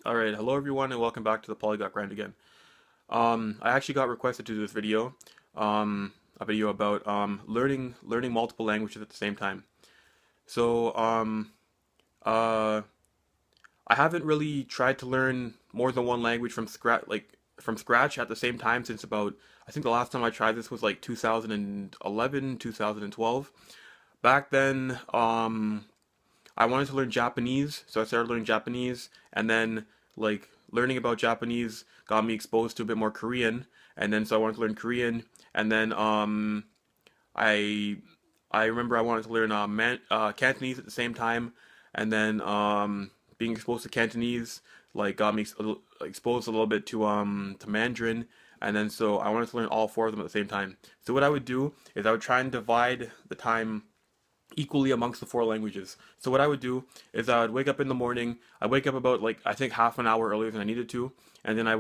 Alright, hello everyone and welcome back to the Polyglot grind again. I actually got requested to do this video, a video about learning multiple languages at the same time. So uh, I haven't really tried to learn more than one language from scratch at the same time since about I think the last time I tried this was like 2011, 2012. Back then, I wanted to learn Japanese, so I started learning Japanese, and then learning about Japanese got me exposed to a bit more Korean, and then so I wanted to learn Korean, and then I I remember I wanted to learn Cantonese at the same time, and then being exposed to Cantonese got me exposed a little bit to Mandarin, and then so I wanted to learn all four of them at the same time. So what I would do is I would try and divide the time equally amongst the four languages. So what I would do is I would wake up in the morning. I wake up about I think half an hour earlier than I needed to, and then I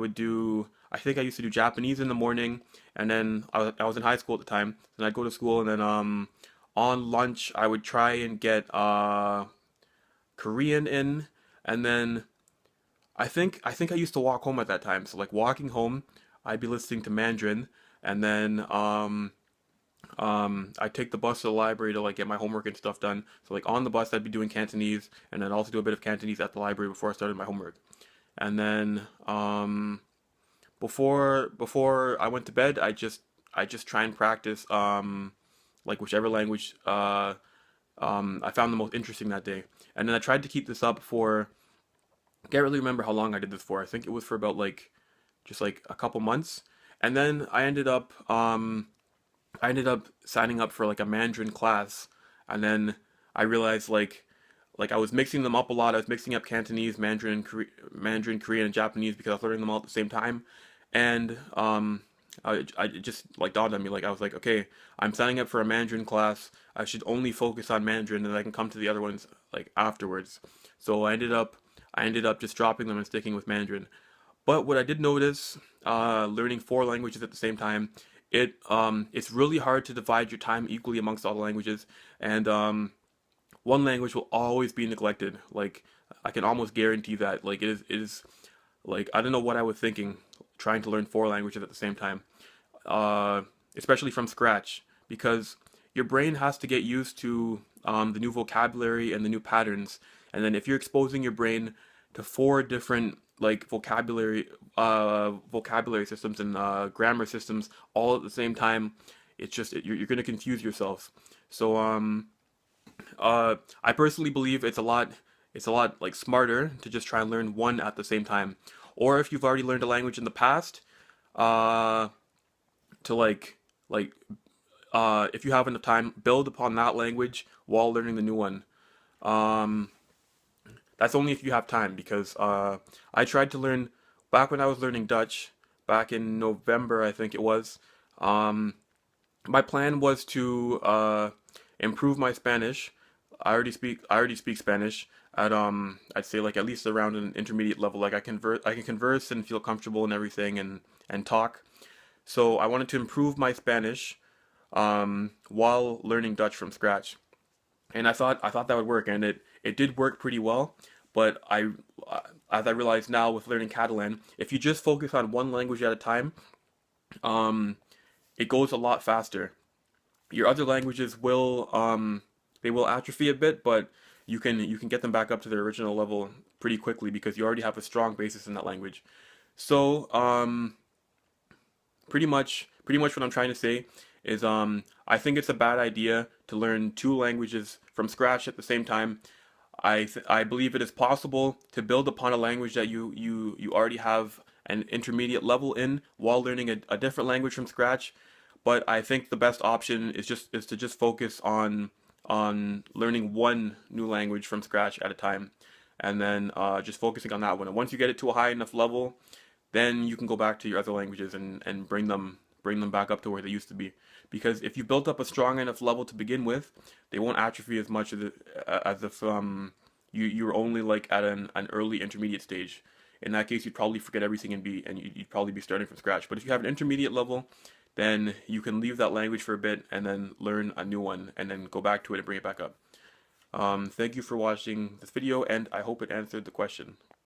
think I used to do Japanese in the morning, and then I was in high school at the time. Then I'd go to school, and then on lunch I would try and get Korean in, and then I think I used to walk home at that time. So walking home, I'd be listening to Mandarin, and then I take the bus to the library to get my homework and stuff done. So on the bus I'd be doing Cantonese and then also do a bit of Cantonese at the library before I started my homework. And then before I went to bed I just try and practice whichever language I found the most interesting that day. And then I tried to keep this up for I can't really remember how long I did this for. I think it was for about just a couple months. And then I ended up signing up for a Mandarin class, and then I realized I was mixing them up a lot. I was mixing up Cantonese, Mandarin, Korean, and Japanese because I was learning them all at the same time, and I it just dawned on me I was like, okay, I'm signing up for a Mandarin class. I should only focus on Mandarin, and I can come to the other ones afterwards. So I ended up just dropping them and sticking with Mandarin. But what I did notice, learning four languages at the same time, it's really hard to divide your time equally amongst all the languages, and one language will always be neglected. I can almost guarantee that. It is I don't know what I was thinking trying to learn four languages at the same time, uh, especially from scratch, because your brain has to get used to the new vocabulary and the new patterns, and then if you're exposing your brain to four different vocabulary systems and grammar systems all at the same time, you're going to confuse yourself. So I personally believe it's a lot smarter to just try and learn one at the same time. Or if you've already learned a language in the past, uh, to like if you have enough time, build upon that language while learning the new one. Um, that's only if you have time because I tried to learn back when I was learning Dutch back in November, I think it was. Um, my plan was to improve my Spanish. I already speak Spanish at I'd say at least around an intermediate level. I can converse and feel comfortable and everything and talk. So I wanted to improve my Spanish while learning Dutch from scratch, and I thought that would work, and it did work pretty well. But as I realize now with learning Catalan, if you just focus on one language at a time, um, it goes a lot faster. Your other languages will they will atrophy a bit, but you can get them back up to their original level pretty quickly because you already have a strong basis in that language. So pretty much what I'm trying to say is I think it's a bad idea to learn two languages from scratch at the same time. I believe it is possible to build upon a language that you already have an intermediate level in while learning a different language from scratch. But I think the best option is to just focus on learning one new language from scratch at a time, and then just focusing on that one. And once you get it to a high enough level, then you can go back to your other languages and bring them back up to where they used to be. Because if you built up a strong enough level to begin with, they won't atrophy as much as if you were only at an early intermediate stage. In that case, you'd probably forget everything and you'd probably be starting from scratch. But if you have an intermediate level, then you can leave that language for a bit and then learn a new one and then go back to it and bring it back up. Thank you for watching this video, and I hope it answered the question.